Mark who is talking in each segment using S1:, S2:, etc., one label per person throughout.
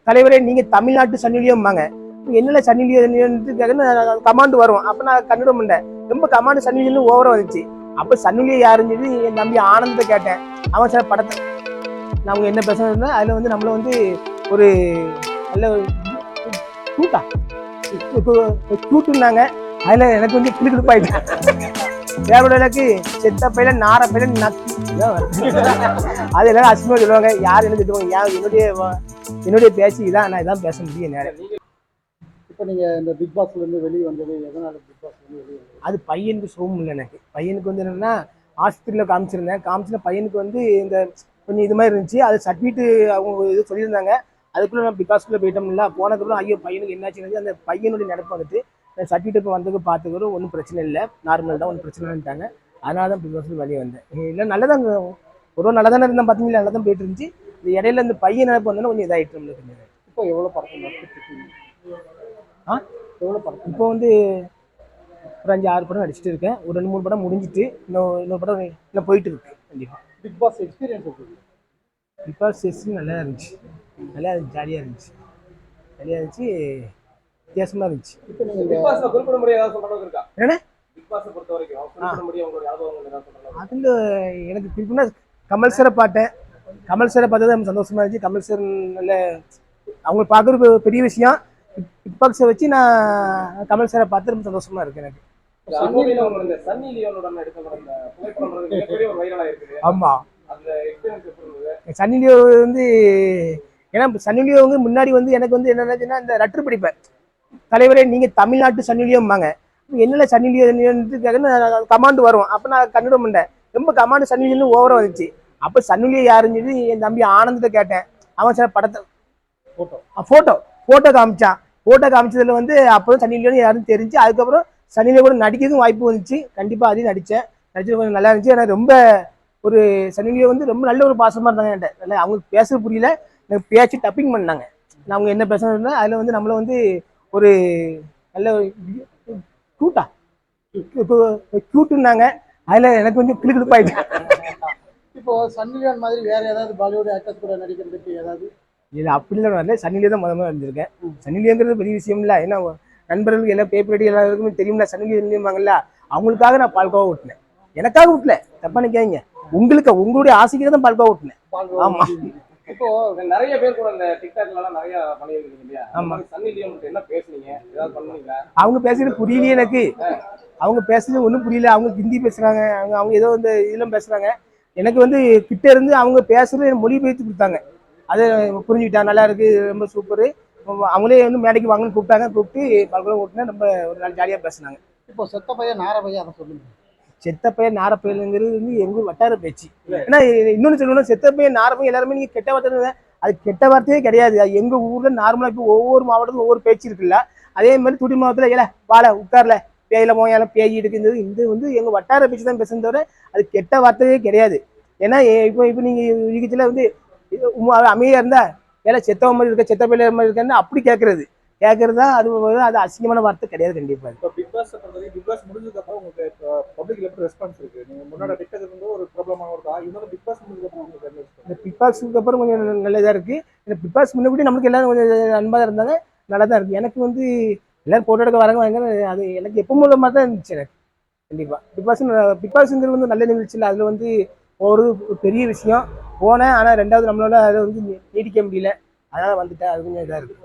S1: தலைவரே நீங்க தமிழ்நாட்டு சன்னிலியம்பாங்க. என்னல சன்னிலியம் கமாண்ட் வரும். அப்ப நான் கண்டுட முடியல. ரொம்ப கமாண்ட் சன்னிலியம்னு ஓவரா வந்துச்சு. அப்ப சன்னிலியம் யாருன்னு சொல்லி என் தம்பி ஆனந்த கேட்டேன். அவன் சார் படத்தை நாங்க என்ன பேசுறதுன்னா அதுல வந்து நம்மள வந்து ஒரு நல்ல கூட்டுனாங்க. அதுல எனக்கு வந்து கிளிக்கிடுப்பாயிட்டேன். தேவடைக்கு செத்த பையில நார பையில நக்கு அது எல்லாரும் அசிங்கமா சொல்லுவாங்க. யார் என்ன திட்டுவாங்க? என்னுடைய பேச்சு இதான். நான் இதான் பேச முடியும். நேரம்
S2: இப்போ நீங்க இந்த பிக் பாஸ்ல இருந்து வெளியே வந்தது எதனால? பிக் பாஸ்ல இருந்து வெளியே
S1: அது பையனுக்கு சோகம் இல்லை. எனக்கு பையனுக்கு வந்து என்னன்னா ஆஸ்பத்திரியில் காமிச்சிருந்த பையனுக்கு வந்து இந்த கொஞ்சம் இது மாதிரி இருந்துச்சு. அது சர்டிஃபிகேட் அவங்க இது சொல்லியிருந்தாங்க. அதுக்குள்ள நான் பிக் பாஸ்குள்ள போயிட்டோம்ல. போனதுக்குள்ள ஐயோ பையனுக்கு என்னாச்சு அந்த பையனுடைய நடப்பு வந்துட்டு சர்டிஃபிகேட் வந்ததுக்கு பார்த்துக்கிறோம். ஒன்றும் பிரச்சனை இல்லை, நார்மல் தான், ஒன்றும் பிரச்சனை இல்லைன்ட்டாங்க. அதனால தான் பிக் பாஸ்ல வெளியே வந்தேன். இல்லை நல்லதாங்க, ஒரு நல்லதானே இருந்தேன். பார்த்தீங்களா, நல்லா தான் போயிட்டு இருந்துச்சு. இந்த இடையில இந்த பையன் நடப்பு வந்தோன்னா கொஞ்சம் இதாகிட்டு நம்மளுக்கு.
S2: இப்போ எவ்வளோ படத்தில் நடிச்சிருக்கீங்க? எவ்வளோ படம்?
S1: இப்போ வந்து ஒரு 5-6 படம் நடிச்சுட்டு இருக்கேன். ஒரு 2-3 படம் முடிஞ்சிட்டு இன்னொரு படம் இன்னும் போயிட்டு இருக்கு. கண்டிப்பாக
S2: பிக் பாஸ் எக்ஸ்பீரியன்ஸ் எப்படி?
S1: பிக் பாஸ் நல்லா இருந்துச்சு. நல்லா ஜாலியாக இருந்துச்சு. வித்தியாசமாக இருந்துச்சு.
S2: இப்போ நீங்கள் பிக் பாஸ்ல குறிப்பிட முடிய ஏதாவது சொல்ற இருக்கா?
S1: என்ன
S2: பிக் பாஸ் பொறுத்த வரைக்கும் குறிப்பிட முடிய உங்களுடைய அனுபவங்கள் ஏதாவது சொல்லலாம்?
S1: அதில் எனக்கு குறிப்பிட்டா கமல் சாரை பார்த்தேன். கமல் சாரை பார்த்தது நம்ம சந்தோஷமா இருந்துச்சு. கமல் சார் நல்ல அவங்க பார்க்குறது பெரிய விஷயம். பிக் பாக்ஸை வச்சு நான் கமல் சாரை பார்த்து ரொம்ப சந்தோஷமா இருக்கு எனக்கு. ஆமா, சன்னி லியோன் வந்து ஏன்னா சன்னி லியோன் வந்து முன்னாடி வந்து எனக்கு வந்து என்னன்னா இந்த லெட்டர் படிப்பேன். தலைவரே நீங்க தமிழ்நாட்டு சன்னிலியம்பாங்க. என்னல சன்னிலியம் கமாண்ட் வரும். அப்ப நான் கண்டுட முடியல. ரொம்ப கமாண்ட் சன்னிலியம்னு ஓவரா வந்துச்சு. அப்ப சன்னிலியம் யாருன்னு சொல்லி என் தம்பி ஆனந்த கேட்டேன். அவன் சார் படத்தை போட்டோ காமிச்சதுல வந்து அப்போதான் சன்னிலியம் யாருன்னு தெரிஞ்சு. அதுக்கப்புறம் சன்னிலியம் கூட நடிக்கிறதுக்கும் வாய்ப்பு வந்துச்சு. கண்டிப்பா அதையும் நடிச்சது கொஞ்சம் நல்லா இருந்துச்சு. ஏன்னா ரொம்ப ஒரு சன்னிலியம் வந்து ரொம்ப நல்ல ஒரு பாசமா இருந்தாங்க என்கிட்ட. நல்லா அவங்களுக்கு பேச புரியல, எனக்கு பேச்சு டப்பிங் பண்ணாங்க. அவங்க என்ன பேசுறதுன்னா அதுல வந்து நம்மள வந்து ஒரு நல்ல கூட்டுனாங்க. அதுல எனக்கு கொஞ்சம் கிளிக்கிடுப்பாயிட்டேன்.
S2: இப்போ சன்னிலியோன் மாதிரி வேற ஏதாவது பாலிவுட் ஆக்டர்ஸ் கூட நடிக்கிறதுக்கு ஏதாவது?
S1: இல்லை, அப்படிலாம் வரல. சன்னிலியம் தான் முதல்ல இருந்திருக்கேன். சன்னிலியங்கிறது பெரிய விஷயம் இல்லை. ஏன்னா நண்பர்களுக்கு எல்லாம் பேப்பர் எல்லாருக்குமே தெரியும்ல சன்னிலியம்பாங்கல்ல. அவங்களுக்காக நான் பால்கோவா ஊட்டினேன். எனக்காக ஊட்டல, தப்பா நினைக்காதீங்க. உங்களுடைய ஆசைக்கு தான் பால்கோவா ஊட்டினேன். ஆமா,
S2: இப்போ நிறைய பேர் கூட இந்த டிக்டாக்ல எல்லாம் நிறைய பண்ணிருக்கீங்க இல்லையா? ஆமா, சன்னிலியம் என்ன பேசுனீங்க, ஏதாவது பண்ணீங்களா?
S1: அவங்க பேசுறது புரியலையே எனக்கு. அவங்க பேசுறது ஒன்றும் புரியல. அவங்க ஹிந்தி பேசுறாங்க, அவங்க ஏதோ இந்த இதெல்லாம் பேசுறாங்க. எனக்கு வந்து கிட்ட இருந்து அவங்க பேசுறது மொழிபெயர்த்து கொடுத்தாங்க. அதை புரிஞ்சுக்கிட்டா நல்லா இருக்கு, ரொம்ப சூப்பரு. அவங்களே வந்து மேடைக்கு வாங்கன்னு கூப்பிட்டு பல்கலம் ஓட்டுனா ரொம்ப ஒரு நாள் ஜாலியாக பேசினாங்க.
S2: இப்போ செத்த பையன் நார பையன் அதை சொல்லுங்க.
S1: செத்த பையன் நார பையனுங்கிறது வந்து எங்க வட்டார பேச்சு. ஏன்னா இன்னொன்னு சொல்லணும், செத்த பையன் நார பையன் எல்லாருமே நீங்க கெட்ட வார்த்தை, அது கெட்ட வார்த்தையே கிடையாது. அது எங்க ஊர்ல நார்மலா இப்போ ஒவ்வொரு மாவட்டத்துக்கும் ஒவ்வொரு பேச்சு இருக்குல்ல. அதே மாதிரி தூத்துக்குடி மாவட்டத்துல ஏல வாழ உட்கார்ல பேயில போயால பேய் இருக்குது. இது வந்து எங்க வட்டார பேச்சு தான் பேசுறத தவிர அது கெட்ட வார்த்தையே கிடையாது. ஏன்னா இப்போ நீங்க நிகழ்ச்சியில வந்து அமைதியா இருந்தா ஏன்னா செத்தவ மாதிரி இருக்க, செத்த பையில மாதிரி இருக்கன்னு அப்படி கேட்கறது தான். அது அசிங்கமான வார்த்தை கிடையாது. கண்டிப்பா
S2: இப்போ பிக் பாஸ் முடிஞ்சதுக்கு அப்புறம் உங்களுக்கு பப்ளிக்ல எப்படி ரெஸ்பான்ஸ் இருக்கு? நீங்க முன்னாடி டிக்டாக் இருந்து ஒரு ப்ராப்ளமா இருக்கா? இன்னொரு பிக் பாஸ் முடிஞ்சதுக்கு அப்புறம் உங்களுக்கு என்ன ரெஸ்பான்ஸ்?
S1: இந்த பிக் பாஸ்க்கு அப்புறம் கொஞ்சம் நல்லதா இருக்கு. இந்த பிக் பாஸ் முன்னாடி நம்மளுக்கு எல்லாரும் கொஞ்சம் அன்பா இருந்தாங்க, நல்லா தான் இருக்கு. எனக்கு வந்து எல்லாரும் போட்டோ எடுக்க வராங்க. அது எனக்கு எப்போ மூல மாதிரி தான் இருந்துச்சு எனக்கு. கண்டிப்பா பிக் பாஸ்ங்கிறது வந்து நல்ல நிகழ்ச்சி இல்லை. அதுல வந்து ஒரு பெரிய விஷயம் போனேன். ஆனா ரெண்டாவது நம்மளால அதை வந்து நீடிக்க முடியல. அதனால வந்துட்டேன். அது கொஞ்சம் இதா இருக்கு.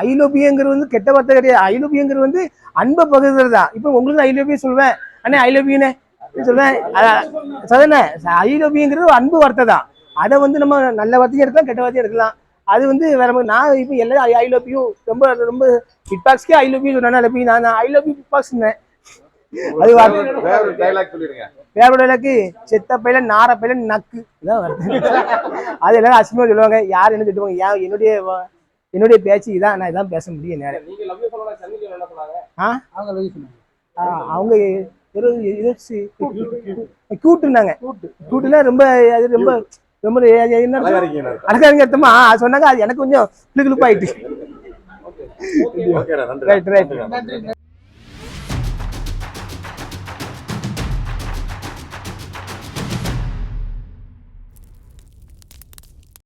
S1: ஐலோபியங்கிறது வந்து கெட்ட வார்த்தை கிடையாது. ஐலோபியங்கிறது வந்து அன்பை பகிர்றது தான். இப்போ உங்களுக்கு ஐலோபியம் சொல்லுவேன், அண்ணே ஐலோபியனே சொல்லுவேன். ஐலோபியங்கிறது அன்பு வார்த்தை தான். அதை வந்து நம்ம நல்ல வார்த்தையும் எடுக்கலாம், கெட்ட வார்த்தையும் எடுக்கலாம். அது வந்து வேற மாதிரி. நான் இப்போ எல்லாரும் ஐலோபியூ ரொம்ப பிக் பாக்ஸ்க்கே ஐலோபியூ சொன்னேன். நான் ஐலோபியூ பிக் பாக்ஸ். அது வேற டைலாக்கு செத்த பையில நார பையில நக்கு இதான் வருது. அது எல்லாரும் அசிங்கமா சொல்லுவாங்க. யார் என்ன திட்டுவாங்க? என்னுடைய பேச்சு இதான். நான் இதான் பேச முடியும். நேரம் அவங்க கூட்டுனாங்க. கூட்டுனா ரொம்ப அது ரொம்ப ரொம்ப என்ன அழகாரிங்க அர்த்தமா சொன்னாங்க. அது எனக்கு கொஞ்சம் கிளுப்பாயிட்டு. ரைட்.